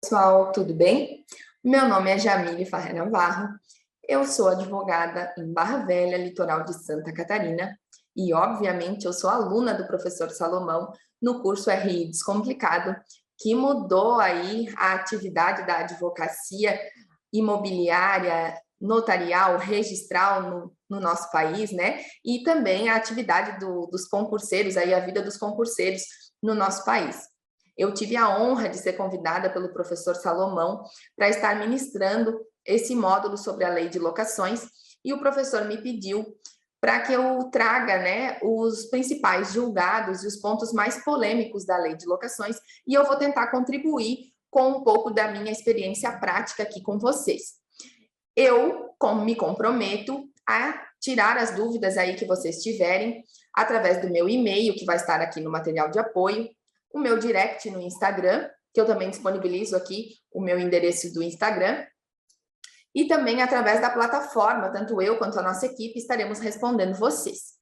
Pessoal, tudo bem? Meu nome é Jamile Farré Navarro, eu sou advogada em Barra Velha, litoral de Santa Catarina, e obviamente eu sou aluna do professor Salomão no curso RI Descomplicado, que mudou aí a atividade da advocacia imobiliária, notarial, registral no nosso país, né? E também a atividade dos concurseiros, aí a vida dos concurseiros no nosso país. Eu tive a honra de ser convidada pelo professor Salomão para estar ministrando esse módulo sobre a lei de locações, e o professor me pediu para que eu traga, né, os principais julgados e os pontos mais polêmicos da lei de locações, e eu vou tentar contribuir com um pouco da minha experiência prática aqui com vocês. Eu me comprometo a tirar as dúvidas aí que vocês tiverem através do meu e-mail, que vai estar aqui no material de apoio, o meu direct no Instagram, que eu também disponibilizo aqui o meu endereço do Instagram, e também através da plataforma, tanto eu quanto a nossa equipe estaremos respondendo vocês.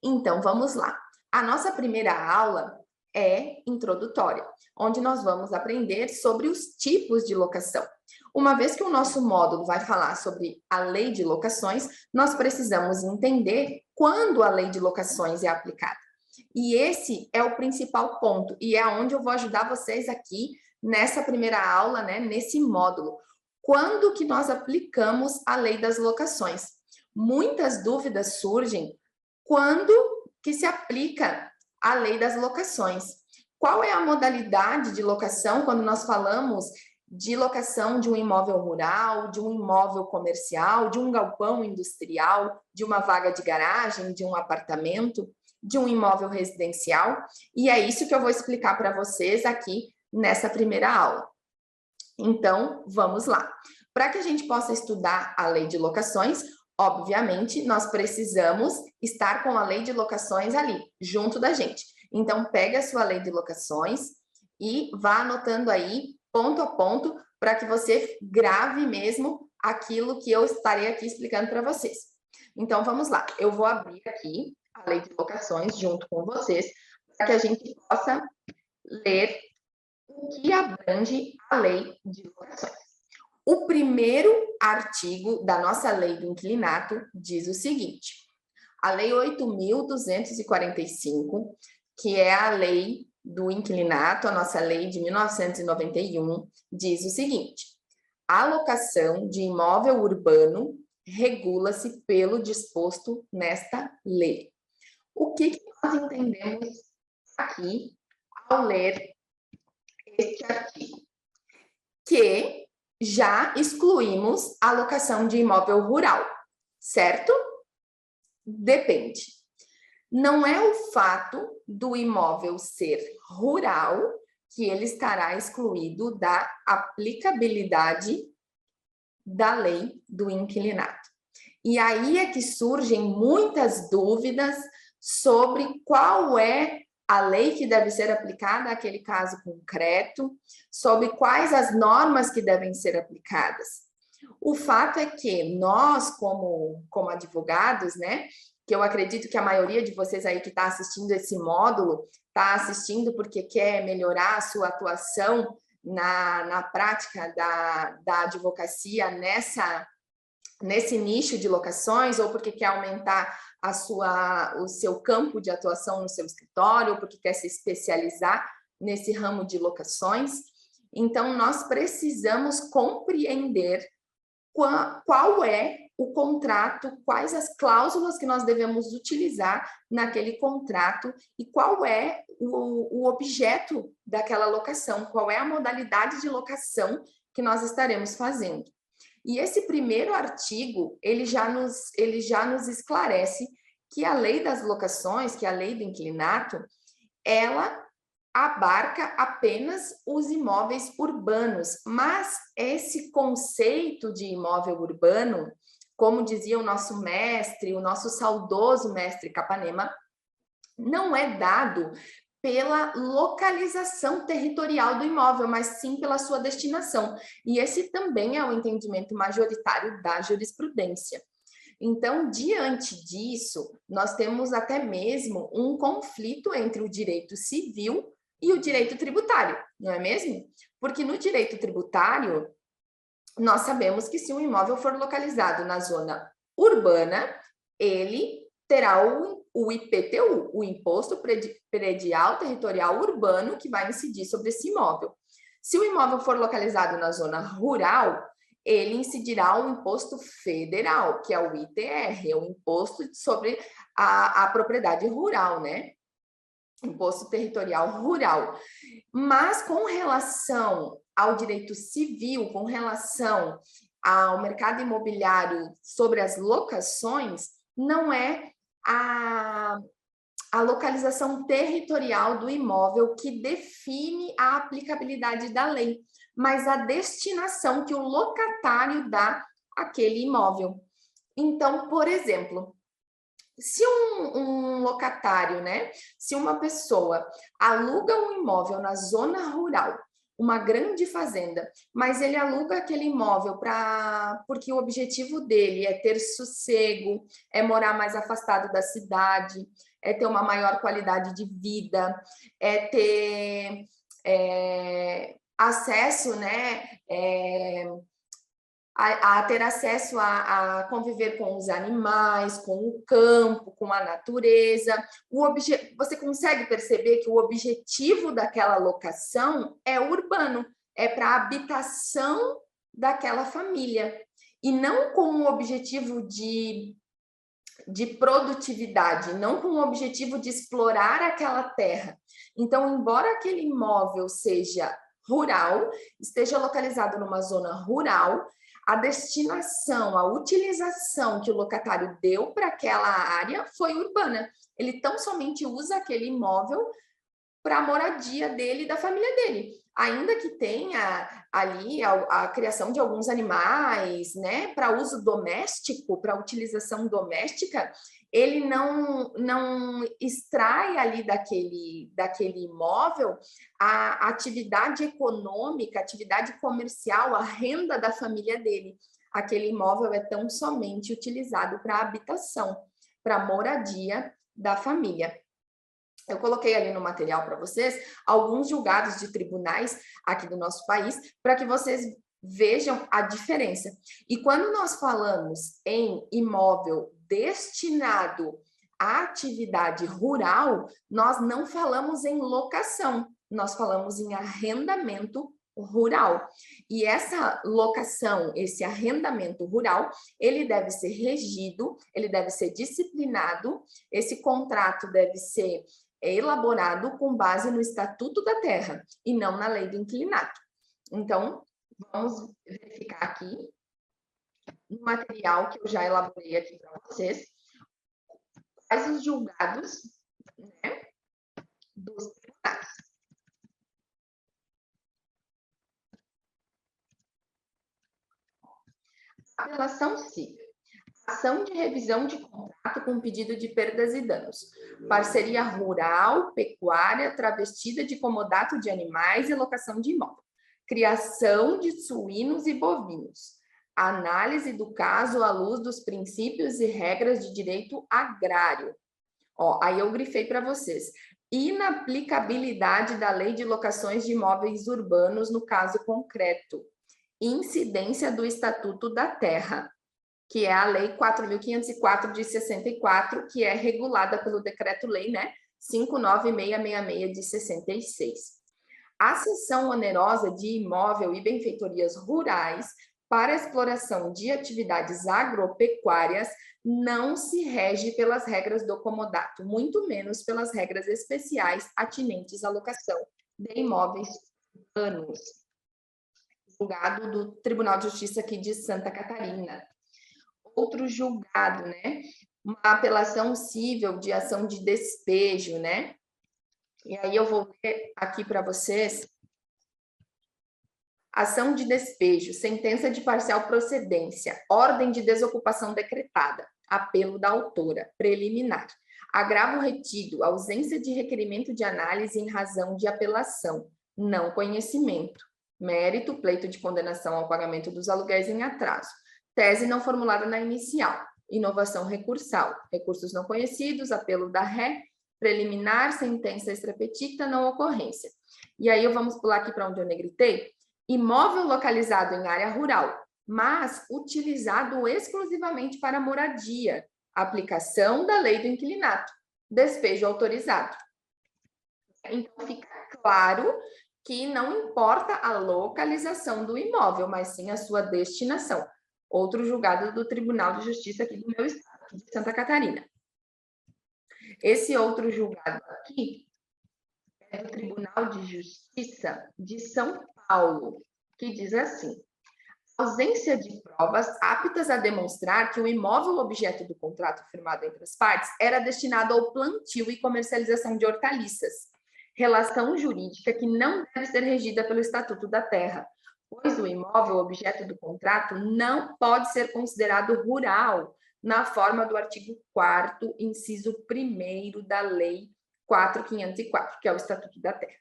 Então, vamos lá. A nossa primeira aula é introdutória, onde nós vamos aprender sobre os tipos de locação. Uma vez que o nosso módulo vai falar sobre a lei de locações, nós precisamos entender quando a lei de locações é aplicada. E esse é o principal ponto, e é onde eu vou ajudar vocês aqui nessa primeira aula, né, nesse módulo. Quando que nós aplicamos a lei das locações? Muitas dúvidas surgem quando que se aplica a lei das locações. Qual é a modalidade de locação quando nós falamos de locação de um imóvel rural, de um imóvel comercial, de um galpão industrial, de uma vaga de garagem, de um apartamento, de um imóvel residencial? E é isso que eu vou explicar para vocês aqui nessa primeira aula. Então, vamos lá. Para que a gente possa estudar a lei de locações, obviamente, nós precisamos estar com a lei de locações ali, junto da gente. Então, pega a sua lei de locações e vá anotando aí, ponto a ponto, para que você grave mesmo aquilo que eu estarei aqui explicando para vocês. Então, vamos lá. Eu vou abrir aqui a lei de locações junto com vocês, para que a gente possa ler o que abrange a lei de locações. O primeiro artigo da nossa lei do inquilinato diz o seguinte: a lei 8.245, que é a lei do inquilinato, a nossa lei de 1991, diz o seguinte: a locação de imóvel urbano regula-se pelo disposto nesta lei. O que nós entendemos aqui ao ler este artigo? Que já excluímos a locação de imóvel rural, certo? Depende. Não é o fato do imóvel ser rural que ele estará excluído da aplicabilidade da lei do inquilinato. E aí é que surgem muitas dúvidas sobre qual é a lei que deve ser aplicada àquele caso concreto, sobre quais as normas que devem ser aplicadas. O fato é que nós, como advogados, né, que eu acredito que a maioria de vocês aí que está assistindo esse módulo, está assistindo porque quer melhorar a sua atuação na prática da advocacia nesse nicho de locações, ou porque quer aumentar o seu campo de atuação no seu escritório, ou porque quer se especializar nesse ramo de locações. Então, nós precisamos compreender qual é o contrato, quais as cláusulas que nós devemos utilizar naquele contrato e qual é o objeto daquela locação, qual é a modalidade de locação que nós estaremos fazendo. E esse primeiro artigo, ele já nos esclarece que a lei das locações, que a lei do inquilinato, ela abarca apenas os imóveis urbanos, mas esse conceito de imóvel urbano, como dizia o nosso mestre, o nosso saudoso mestre Capanema, não é dado pela localização territorial do imóvel, mas sim pela sua destinação. E esse também é o entendimento majoritário da jurisprudência. Então, diante disso, nós temos até mesmo um conflito entre o direito civil e o direito tributário, não é mesmo? Porque no direito tributário, nós sabemos que se um imóvel for localizado na zona urbana, ele terá o IPTU, o Imposto Predial Territorial Urbano, que vai incidir sobre esse imóvel. Se o imóvel for localizado na zona rural, ele incidirá o imposto federal, que é o ITR, é o imposto sobre a propriedade rural, né? Imposto territorial rural. Mas com relação ao direito civil, com relação ao mercado imobiliário sobre as locações, não é a localização territorial do imóvel que define a aplicabilidade da lei, mas a destinação que o locatário dá àquele imóvel. Então, por exemplo, se um locatário, né? Se uma pessoa aluga um imóvel na zona rural, uma grande fazenda, mas ele aluga aquele imóvel porque o objetivo dele é ter sossego, é morar mais afastado da cidade, é ter uma maior qualidade de vida, é ter acesso, né? A ter acesso a conviver com os animais, com o campo, com a natureza. Você consegue perceber que o objetivo daquela locação é urbano, é para a habitação daquela família, e não com o objetivo de produtividade, não com o objetivo de explorar aquela terra. Então, embora aquele imóvel seja rural, esteja localizado numa zona rural, a destinação, a utilização que o locatário deu para aquela área foi urbana. Ele tão somente usa aquele imóvel para a moradia dele e da família dele. Ainda que tenha ali a criação de alguns animais, né, para uso doméstico, para utilização doméstica, ele não extrai ali daquele imóvel a atividade econômica, a atividade comercial, a renda da família dele. Aquele imóvel é tão somente utilizado para habitação, para moradia da família. Eu coloquei ali no material para vocês alguns julgados de tribunais aqui do nosso país, para que vocês vejam a diferença. E quando nós falamos em imóvel destinado à atividade rural, nós não falamos em locação, nós falamos em arrendamento rural. E essa locação, esse arrendamento rural, ele deve ser regido, ele deve ser disciplinado, esse contrato deve ser elaborado com base no Estatuto da Terra e não na lei do inquilinato. Então, vamos verificar aqui no material que eu já elaborei aqui para vocês, quais os julgados, né, dos tribunais. Apelação civil. Ação de revisão de contrato com pedido de perdas e danos. Parceria rural, pecuária, travestida de comodato de animais e locação de imóvel. Criação de suínos e bovinos. Análise do caso à luz dos princípios e regras de direito agrário. Ó, aí eu grifei para vocês. Inaplicabilidade da lei de locações de imóveis urbanos no caso concreto. Incidência do Estatuto da Terra, que é a Lei 4.504 de 64, que é regulada pelo Decreto-Lei, né, 59666 de 66. A cessão onerosa de imóvel e benfeitorias rurais para exploração de atividades agropecuárias não se rege pelas regras do comodato, muito menos pelas regras especiais atinentes à locação de imóveis urbanos. Julgado do Tribunal de Justiça aqui de Santa Catarina. Outro julgado, né? Uma apelação civil de ação de despejo, né? E aí eu vou ler aqui para vocês. Ação de despejo, sentença de parcial procedência, ordem de desocupação decretada, apelo da autora, preliminar, agravo retido, ausência de requerimento de análise em razão de apelação, não conhecimento, mérito, pleito de condenação ao pagamento dos aluguéis em atraso, tese não formulada na inicial, inovação recursal, recursos não conhecidos, apelo da ré, preliminar, sentença extrapetita, não ocorrência. E aí vamos pular aqui para onde eu negritei. Imóvel localizado em área rural, mas utilizado exclusivamente para moradia. Aplicação da lei do inquilinato. Despejo autorizado. Então, fica claro que não importa a localização do imóvel, mas sim a sua destinação. Outro julgado do Tribunal de Justiça aqui do meu estado, de Santa Catarina. Esse outro julgado aqui é do Tribunal de Justiça de São Paulo, que diz assim: ausência de provas aptas a demonstrar que o imóvel objeto do contrato firmado entre as partes era destinado ao plantio e comercialização de hortaliças, relação jurídica que não deve ser regida pelo Estatuto da Terra, pois o imóvel objeto do contrato não pode ser considerado rural na forma do artigo 4º, inciso 1º da Lei 4.504, que é o Estatuto da Terra.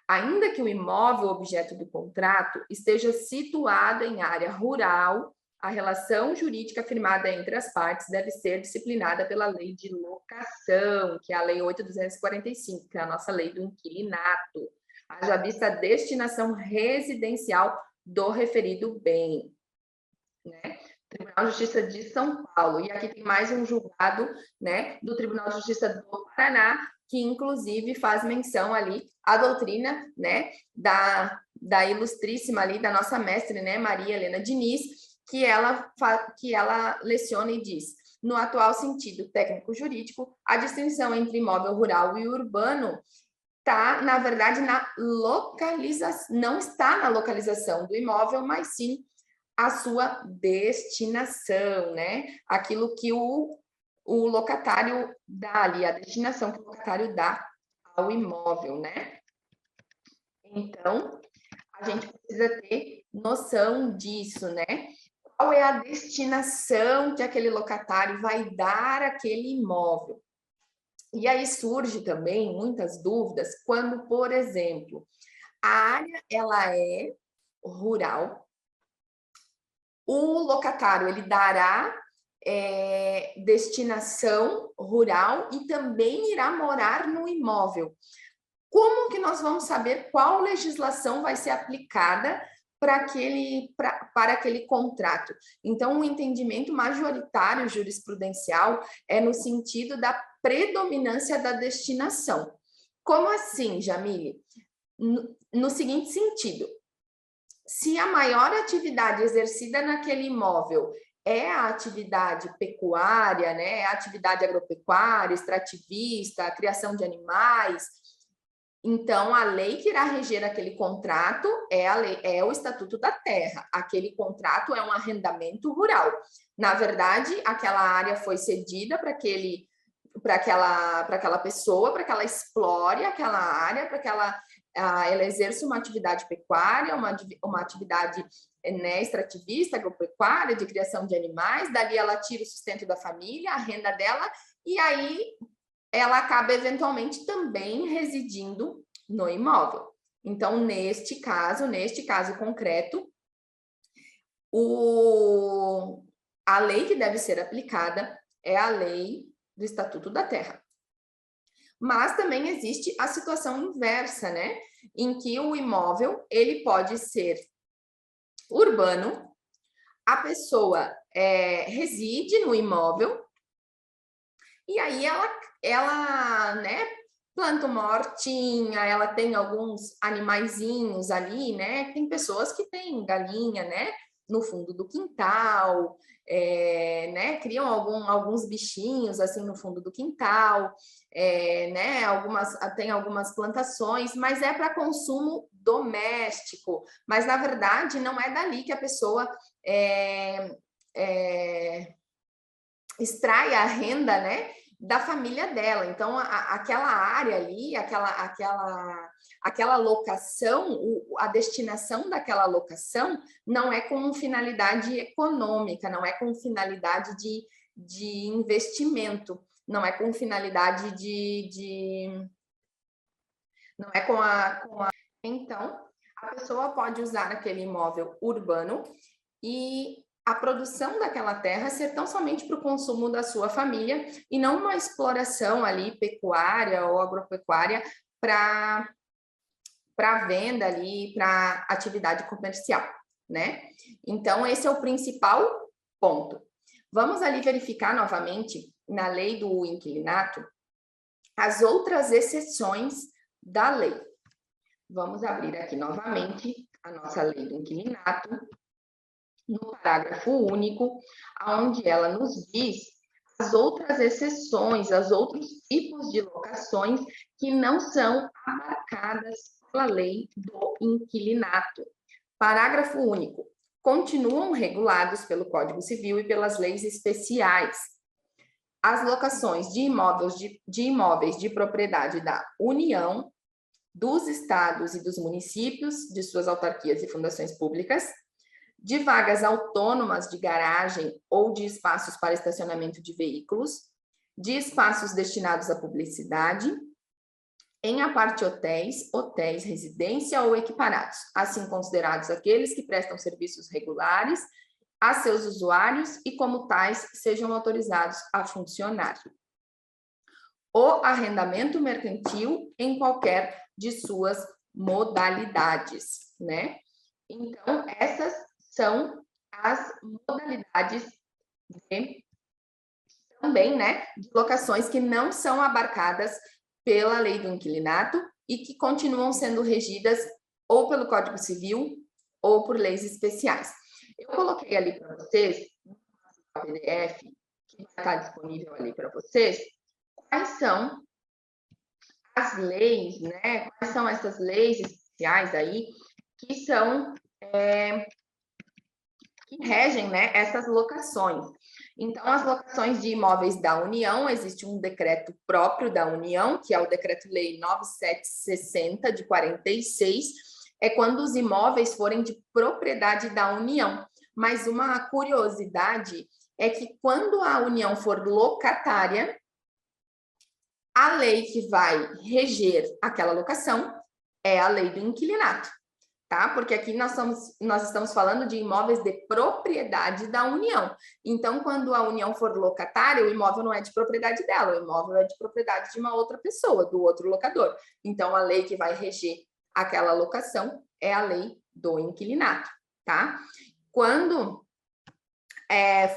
Ainda que o imóvel objeto do contrato esteja situado em área rural, a relação jurídica firmada entre as partes deve ser disciplinada pela lei de locação, que é a Lei 8.245, que é a nossa lei do inquilinato, haja vista a destinação residencial do referido bem, né? Tribunal de Justiça de São Paulo. E aqui tem mais um julgado, né, do Tribunal de Justiça do Paraná, que inclusive faz menção ali à doutrina, né, da ilustríssima ali, da nossa mestre, né, Maria Helena Diniz, que ela leciona e diz: no atual sentido técnico-jurídico, a distinção entre imóvel rural e urbano está, na verdade, na localização, não está na localização do imóvel, mas sim a sua destinação, né? Aquilo que o locatário dá ali, a destinação que o locatário dá ao imóvel, né? Então, a gente precisa ter noção disso, né? Qual é a destinação que aquele locatário vai dar àquele imóvel? E aí surge também muitas dúvidas quando, por exemplo, a área ela é rural, o locatário ele dará destinação rural e também irá morar no imóvel. Como que nós vamos saber qual legislação vai ser aplicada para aquele contrato? Então, o entendimento majoritário jurisprudencial é no sentido da predominância da destinação. Como assim, Jamile? No seguinte sentido: se a maior atividade exercida naquele imóvel é a atividade pecuária, né, a atividade agropecuária, extrativista, a criação de animais, então a lei que irá reger aquele contrato é o Estatuto da Terra. Aquele contrato é um arrendamento rural. Na verdade, aquela área foi cedida para aquela pessoa, para que ela explore aquela área, para que ela exerça uma atividade pecuária, uma atividade, né, extrativista, agropecuária, de criação de animais, dali ela tira o sustento da família, a renda dela, e aí ela acaba eventualmente também residindo no imóvel. Então, neste caso concreto, a lei que deve ser aplicada é a lei do Estatuto da Terra. Mas também existe a situação inversa, né? Em que o imóvel ele pode ser urbano, a pessoa reside no imóvel e aí ela, né, planta uma hortinha, ela tem alguns animaizinhos ali, né? Tem pessoas que têm galinha, né, no fundo do quintal, né? Criam alguns bichinhos assim no fundo do quintal, né? Tem algumas plantações, mas é para consumo doméstico. Mas na verdade não é dali que a pessoa extrai a renda, né, da família dela. Então, aquela área ali, aquela locação, a destinação daquela locação não é com finalidade econômica, não é com finalidade de investimento, não é com finalidade não é com a... Então, a pessoa pode usar aquele imóvel urbano e a produção daquela terra ser tão somente para o consumo da sua família e não uma exploração ali pecuária ou agropecuária para venda ali, para atividade comercial, né? Então, esse é o principal ponto. Vamos ali verificar novamente na lei do inquilinato as outras exceções da lei. Vamos abrir aqui novamente a nossa lei do inquilinato, no parágrafo único, onde ela nos diz as outras exceções, os outros tipos de locações que não são abarcadas pela lei do inquilinato. Parágrafo único. Continuam regulados pelo Código Civil e pelas leis especiais as locações de imóveis de propriedade da União, dos estados e dos municípios, de suas autarquias e fundações públicas, de vagas autônomas de garagem ou de espaços para estacionamento de veículos, de espaços destinados à publicidade, em aparte-hotéis, hotéis, residência ou equiparados, assim considerados aqueles que prestam serviços regulares a seus usuários e, como tais, sejam autorizados a funcionar. O arrendamento mercantil em qualquer de suas modalidades, né? Então, essas são as modalidades também, né, de locações que não são abarcadas pela lei do inquilinato e que continuam sendo regidas ou pelo Código Civil ou por leis especiais. Eu coloquei ali para vocês, no PDF, que vai estar disponível ali para vocês, quais são as leis, né? Quais são essas leis especiais aí que são que regem, né, essas locações. Então, as locações de imóveis da União, existe um decreto próprio da União, que é o Decreto-Lei 9760 de 46, é quando os imóveis forem de propriedade da União. Mas uma curiosidade é que quando a União for locatária, a lei que vai reger aquela locação é a lei do inquilinato, tá? Porque aqui nós estamos falando de imóveis de propriedade da União. Então, quando a União for locatária, o imóvel não é de propriedade dela, o imóvel é de propriedade de uma outra pessoa, do outro locador. Então, a lei que vai reger aquela locação é a lei do inquilinato, tá? Quando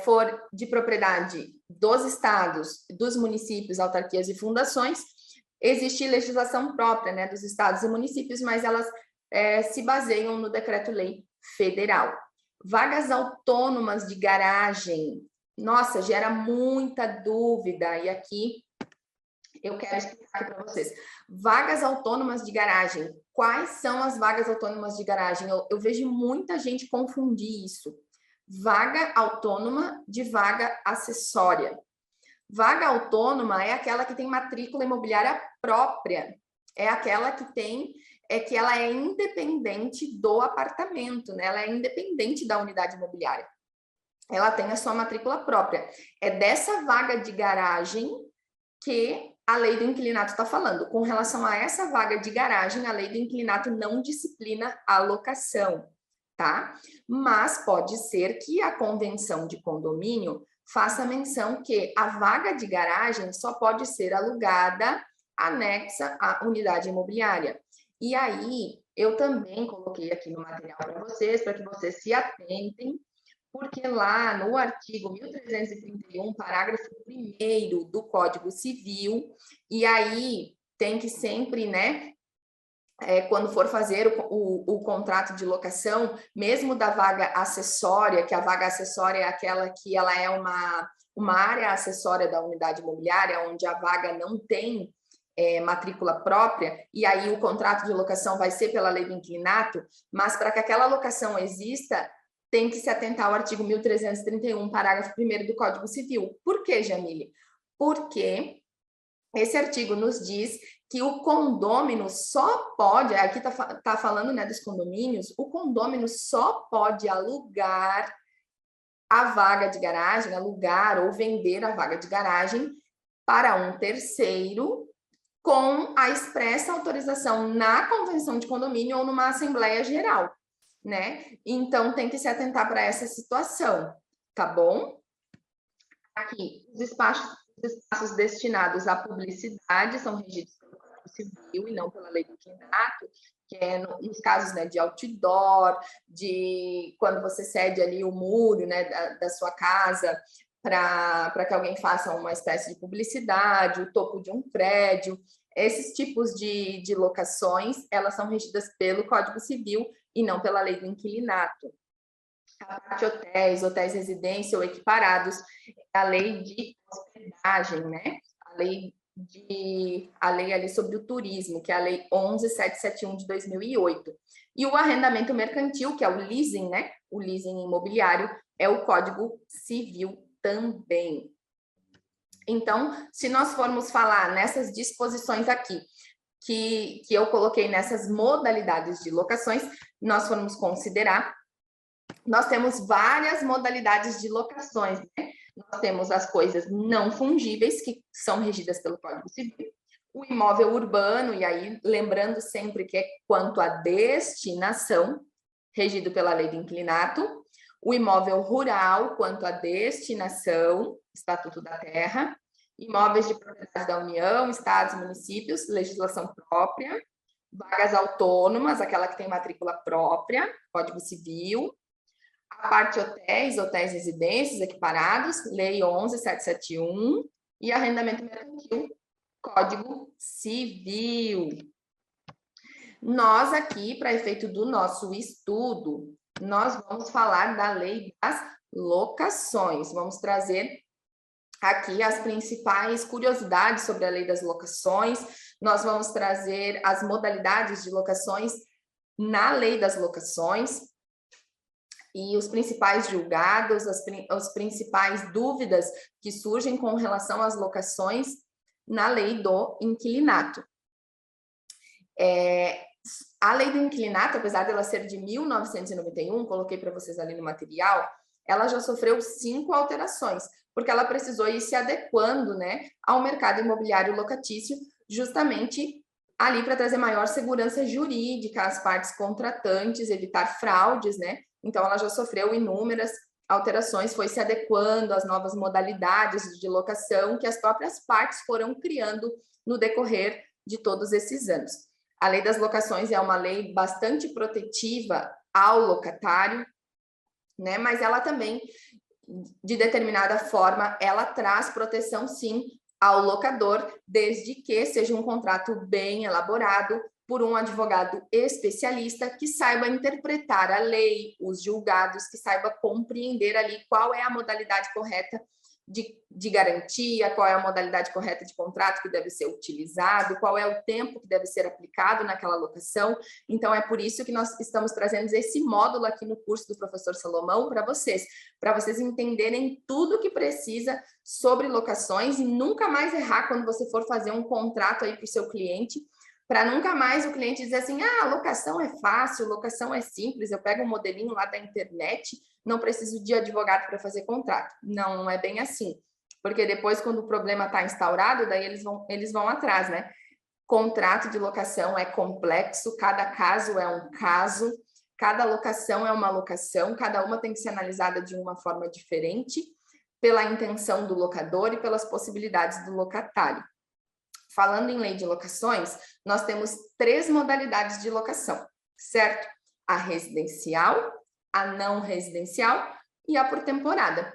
for de propriedade dos estados, dos municípios, autarquias e fundações, existe legislação própria, né, dos estados e municípios, mas elas se baseiam no Decreto-Lei Federal. Vagas autônomas de garagem, nossa, gera muita dúvida, e aqui eu quero explicar para vocês. Vagas autônomas de garagem, quais são as vagas autônomas de garagem? Eu vejo muita gente confundir isso. Vaga autônoma de vaga acessória. Vaga autônoma é aquela que tem matrícula imobiliária própria, é aquela que tem, que ela é independente do apartamento, né? Ela é independente da unidade imobiliária. Ela tem a sua matrícula própria. É dessa vaga de garagem que a lei do inquilinato está falando. Com relação a essa vaga de garagem, a lei do inquilinato não disciplina a locação, tá? Mas pode ser que a convenção de condomínio faça menção que a vaga de garagem só pode ser alugada anexa à unidade imobiliária. E aí, eu também coloquei aqui no material para vocês, para que vocês se atentem, porque lá no artigo 1331, parágrafo 1º do Código Civil, e aí tem que sempre, né, quando for fazer o contrato de locação, mesmo da vaga acessória, que a vaga acessória é aquela que ela é uma área acessória da unidade imobiliária, onde a vaga não tem matrícula própria, e aí o contrato de locação vai ser pela lei do inquilinato, mas para que aquela locação exista, tem que se atentar ao artigo 1331, parágrafo 1º do Código Civil. Por quê, Jamile? Porque esse artigo nos diz que o condômino só pode, aqui tá falando, né, dos condomínios, o condômino só pode alugar a vaga de garagem, alugar ou vender a vaga de garagem para um terceiro com a expressa autorização na convenção de condomínio ou numa assembleia geral. né? Então, tem que se atentar para essa situação, tá bom? Aqui, os espaços destinados à publicidade são regidos pelo Código Civil e não pela Lei do Inquilinato, que é nos casos, né, de outdoor, de quando você cede ali o muro, né, da sua casa para que alguém faça uma espécie de publicidade, o topo de um prédio. Esses tipos de locações, elas são regidas pelo Código Civil e não pela Lei do Inquilinato. A parte hotéis residência ou equiparados, a lei de hospedagem, né? A lei ali sobre o turismo, que é a lei 11.771 de 2008. E o arrendamento mercantil, que é o leasing, né? O leasing imobiliário, é o Código Civil também. Então, se nós formos falar nessas disposições aqui, que eu coloquei nessas modalidades de locações, nós formos considerar, nós temos várias modalidades de locações, né? Nós temos as coisas não fungíveis, que são regidas pelo Código Civil, o imóvel urbano, e aí lembrando sempre que é quanto à destinação, regido pela Lei do Inquilinato, o imóvel rural, quanto à destinação, Estatuto da Terra, imóveis de propriedade da União, estados, municípios, legislação própria, vagas autônomas, aquela que tem matrícula própria, Código Civil, a parte hotéis residências equiparados, Lei 11.771, e arrendamento mercantil, Código Civil. Nós aqui, para efeito do nosso estudo, nós vamos falar da Lei das Locações. Vamos trazer aqui as principais curiosidades sobre a Lei das Locações. Nós vamos trazer as modalidades de locações na Lei das Locações e os principais julgados, as principais dúvidas que surgem com relação às locações na Lei do Inquilinato. A Lei do Inquilinato, apesar dela ser de 1991, coloquei para vocês ali no material, ela já sofreu 5 alterações, porque ela precisou ir se adequando, né, ao mercado imobiliário locatício, justamente ali para trazer maior segurança jurídica às partes contratantes, evitar fraudes, né? Então, ela já sofreu inúmeras alterações, foi se adequando às novas modalidades de locação que as próprias partes foram criando no decorrer de todos esses anos. A Lei das Locações é uma lei bastante protetiva ao locatário, né? Mas ela também, de determinada forma, ela traz proteção, sim, ao locador, desde que seja um contrato bem elaborado por um advogado especialista que saiba interpretar a lei, os julgados, que saiba compreender ali qual é a modalidade correta de garantia, qual é a modalidade correta de contrato que deve ser utilizado, qual é o tempo que deve ser aplicado naquela locação. Então, é por isso que nós estamos trazendo esse módulo aqui no curso do professor Salomão para vocês entenderem tudo que precisa sobre locações e nunca mais errar quando você for fazer um contrato aí para o seu cliente, para nunca mais o cliente dizer assim, locação é fácil, locação é simples, eu pego um modelinho lá da internet, não preciso de advogado para fazer contrato. Não, não é bem assim, porque depois, quando o problema está instaurado, daí eles vão atrás, né? Contrato de locação é complexo, cada caso é um caso, cada locação é uma locação, cada uma tem que ser analisada de uma forma diferente, pela intenção do locador e pelas possibilidades do locatário. Falando em lei de locações, nós temos 3 modalidades de locação, certo? A residencial, a não residencial e a por temporada.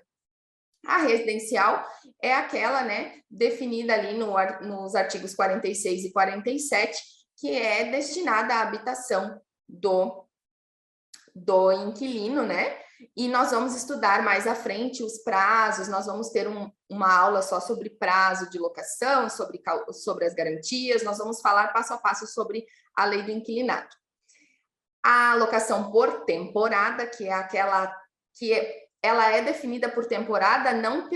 A residencial é aquela, né, definida ali nos artigos 46 e 47, que é destinada à habitação do inquilino, né? E nós vamos estudar mais à frente os prazos, nós vamos ter uma aula só sobre prazo de locação, sobre as garantias, nós vamos falar passo a passo sobre a lei do inquilinato. A locação por temporada, que é aquela que ela é definida por temporada não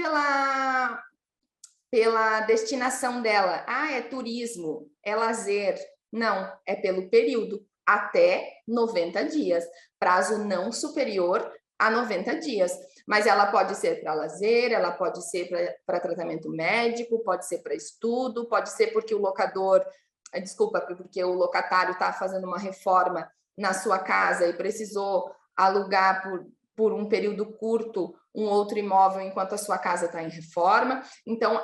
pela destinação dela. É turismo, é lazer. Não, é pelo período, até 90 dias. Prazo não superior a 90 dias. Mas ela pode ser para lazer, ela pode ser para tratamento médico, pode ser para estudo, pode ser porque o locatário está fazendo uma reforma na sua casa e precisou alugar por um período curto um outro imóvel enquanto a sua casa está em reforma. Então,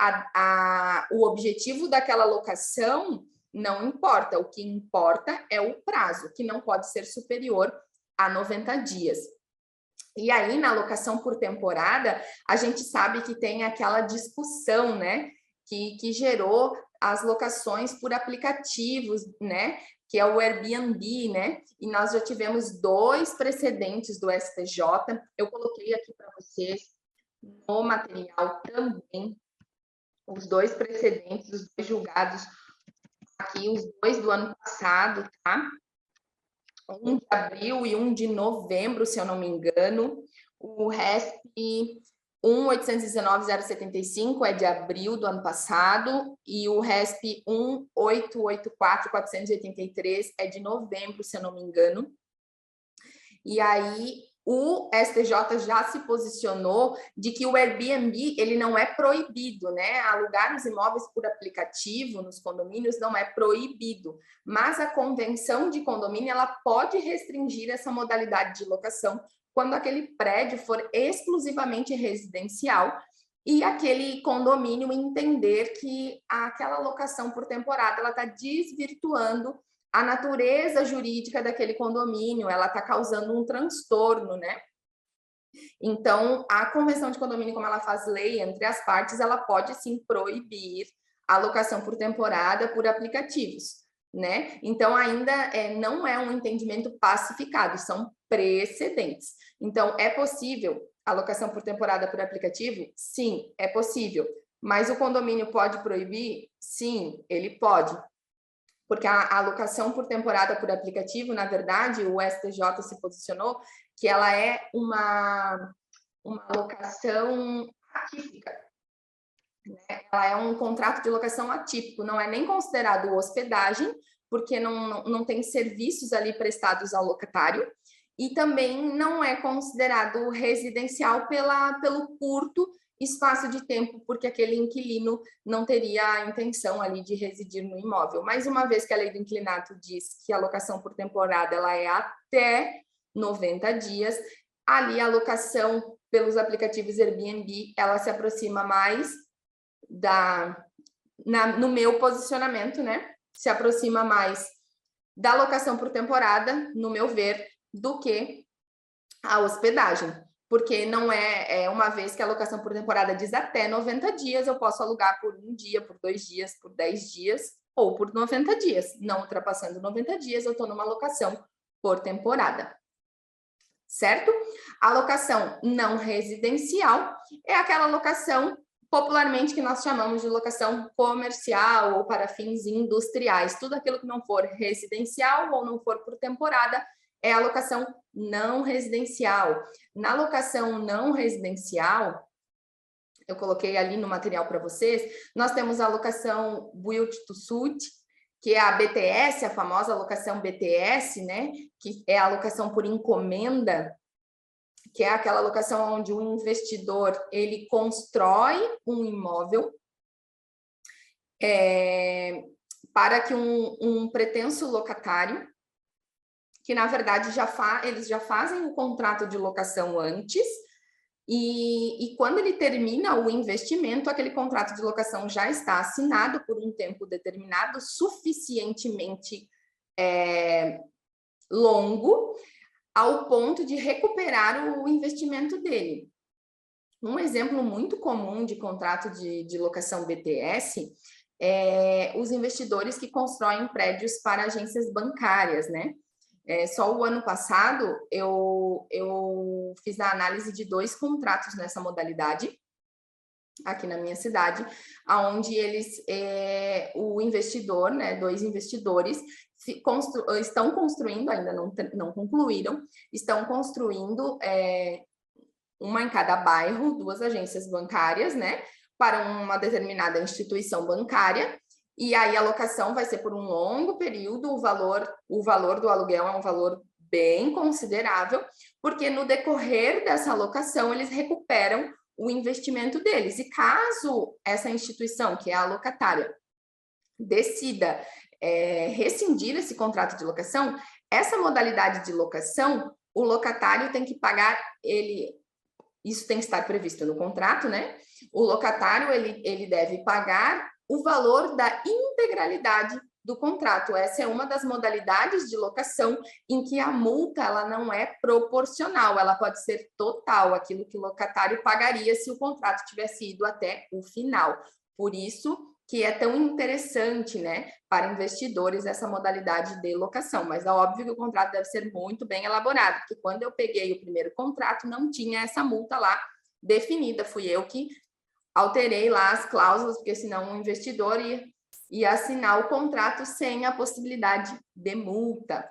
o objetivo daquela locação não importa, o que importa é o prazo, que não pode ser superior a 90 dias. E aí, na locação por temporada, a gente sabe que tem aquela discussão, né, que gerou as locações por aplicativos, né, que é o Airbnb, né? E nós já tivemos 2 precedentes do STJ. Eu coloquei aqui para vocês no material também os 2 precedentes, os 2 julgados aqui, os 2 do ano passado, tá? Um de abril e um de novembro, se eu não me engano. O RESP 1.819.075 é de abril do ano passado e o RESP 1.884.483 é de novembro, se eu não me engano. E aí o STJ já se posicionou de que o Airbnb ele não é proibido, né? Alugar os imóveis por aplicativo nos condomínios não é proibido, mas a convenção de condomínio ela pode restringir essa modalidade de locação quando aquele prédio for exclusivamente residencial e aquele condomínio entender que aquela locação por temporada ela está desvirtuando a natureza jurídica daquele condomínio, ela está causando um transtorno, né? Então, a convenção de condomínio, como ela faz lei entre as partes, ela pode sim proibir a locação por temporada por aplicativos, né? Então, ainda não é um entendimento pacificado, são precedentes. Então, é possível a locação por temporada por aplicativo? Sim, é possível. Mas o condomínio pode proibir? Sim, ele pode. Porque a alocação por temporada por aplicativo, na verdade, o STJ se posicionou que ela é uma locação atípica. Né? Ela é um contrato de locação atípico, não é nem considerado hospedagem, porque não tem serviços ali prestados ao locatário, e também não é considerado residencial pelo curto espaço de tempo, porque aquele inquilino não teria a intenção ali de residir no imóvel. Mais uma vez que a lei do inquilinato diz que a locação por temporada ela é até 90 dias, ali a locação pelos aplicativos Airbnb, ela se aproxima mais no meu posicionamento, né? Se aproxima mais da locação por temporada, no meu ver, do que a hospedagem. Porque não é uma vez que a locação por temporada diz até 90 dias, eu posso alugar por 1 dia, por 2 dias, por 10 dias ou por 90 dias. Não ultrapassando 90 dias, eu estou numa locação por temporada. Certo? A locação não residencial é aquela locação popularmente que nós chamamos de locação comercial ou para fins industriais. Tudo aquilo que não for residencial ou não for por temporada é a locação não residencial. Na locação não residencial, eu coloquei ali no material para vocês, nós temos a locação Build to Suit, que é a BTS, a famosa locação BTS, né? Que é a locação por encomenda, que é aquela locação onde o investidor ele constrói um imóvel para que um pretenso locatário, que na verdade eles já fazem o contrato de locação antes, e quando ele termina o investimento, aquele contrato de locação já está assinado por um tempo determinado, suficientemente longo, ao ponto de recuperar o investimento dele. Um exemplo muito comum de contrato de locação BTS é os investidores que constroem prédios para agências bancárias, né? Só o ano passado eu fiz a análise de 2 contratos nessa modalidade aqui na minha cidade, onde o investidor, né, 2 investidores estão construindo, ainda não concluíram, estão construindo uma em cada bairro, 2 agências bancárias, né, para uma determinada instituição bancária. E aí a locação vai ser por um longo período, o valor do aluguel é um valor bem considerável, porque no decorrer dessa locação eles recuperam o investimento deles. E caso essa instituição, que é a locatária, decida rescindir esse contrato de locação, Essa modalidade de locação, o locatário tem que pagar, isso tem que estar previsto no contrato, né? O locatário, ele deve pagar o valor da integralidade do contrato. Essa é uma das modalidades de locação em que a multa ela não é proporcional, ela pode ser total, aquilo que o locatário pagaria se o contrato tivesse ido até o final. Por isso que é tão interessante, né, para investidores essa modalidade de locação, mas é óbvio que o contrato deve ser muito bem elaborado, porque quando eu peguei o primeiro contrato não tinha essa multa lá definida, fui eu que alterei lá as cláusulas, porque senão o investidor ia assinar o contrato sem a possibilidade de multa.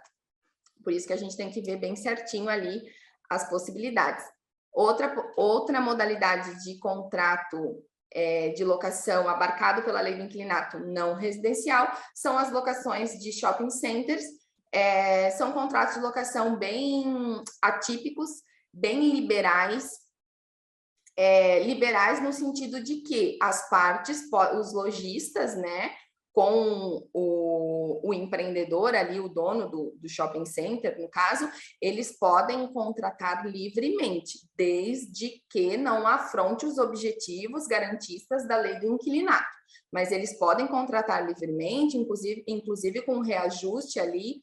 Por isso que a gente tem que ver bem certinho ali as possibilidades. Outra modalidade de contrato de locação abarcado pela lei do inquilinato não residencial são as locações de shopping centers. São contratos de locação bem atípicos, bem liberais, liberais no sentido de que as partes, os lojistas, né, com o empreendedor ali, o dono do shopping center, no caso, eles podem contratar livremente, desde que não afronte os objetivos garantistas da lei do inquilinato. Mas eles podem contratar livremente, inclusive com reajuste ali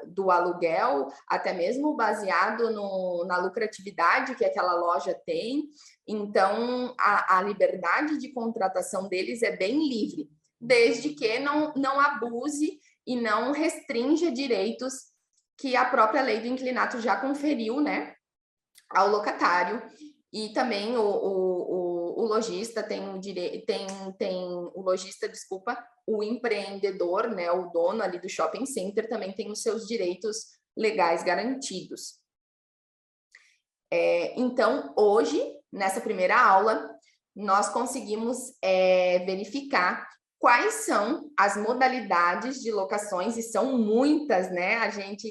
do aluguel, até mesmo baseado na lucratividade que aquela loja tem. Então, a liberdade de contratação deles é bem livre, desde que não abuse e não restrinja direitos que a própria lei do inquilinato já conferiu, né, ao locatário. E também o lojista tem o direito, o lojista, desculpa, o empreendedor, né, o dono ali do shopping center também tem os seus direitos legais garantidos. Então, hoje, nessa primeira aula, nós conseguimos verificar quais são as modalidades de locações, e são muitas, né?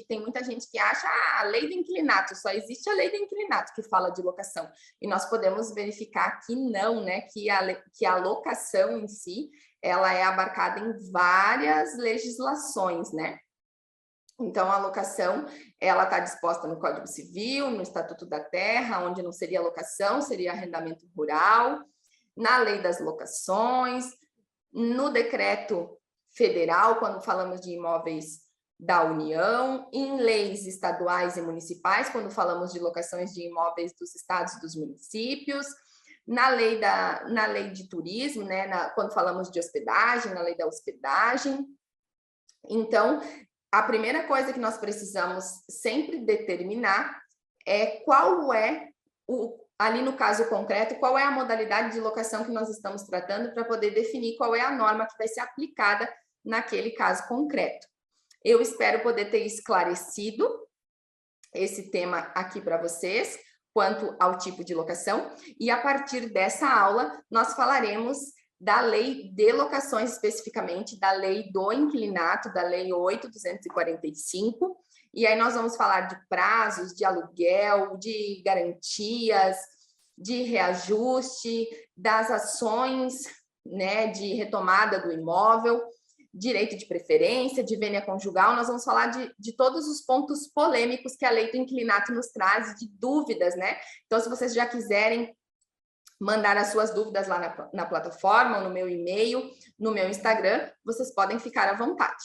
Tem muita gente que acha a lei do inquilinato, só existe a lei do inquilinato que fala de locação. E nós podemos verificar que não, né? Que a locação em si, ela é abarcada em várias legislações, né? Então, a locação, ela está disposta no Código Civil, no Estatuto da Terra, onde não seria locação, seria arrendamento rural, na Lei das Locações, no Decreto Federal, quando falamos de imóveis da União, em leis estaduais e municipais, quando falamos de locações de imóveis dos estados e dos municípios, na lei de turismo, né, quando falamos de hospedagem, na lei da hospedagem. Então, a primeira coisa que nós precisamos sempre determinar é qual é, ali no caso concreto, qual é a modalidade de locação que nós estamos tratando para poder definir qual é a norma que vai ser aplicada naquele caso concreto. Eu espero poder ter esclarecido esse tema aqui para vocês, quanto ao tipo de locação, e a partir dessa aula nós falaremos da lei de locações especificamente, da lei do inquilinato, da lei 8.245, e aí nós vamos falar de prazos, de aluguel, de garantias, de reajuste, das ações, né, de retomada do imóvel, direito de preferência, de vênia conjugal. Nós vamos falar de todos os pontos polêmicos que a lei do inquilinato nos traz, de dúvidas, né? Então, se vocês já quiserem mandar as suas dúvidas lá na plataforma, no meu e-mail, no meu Instagram, vocês podem ficar à vontade.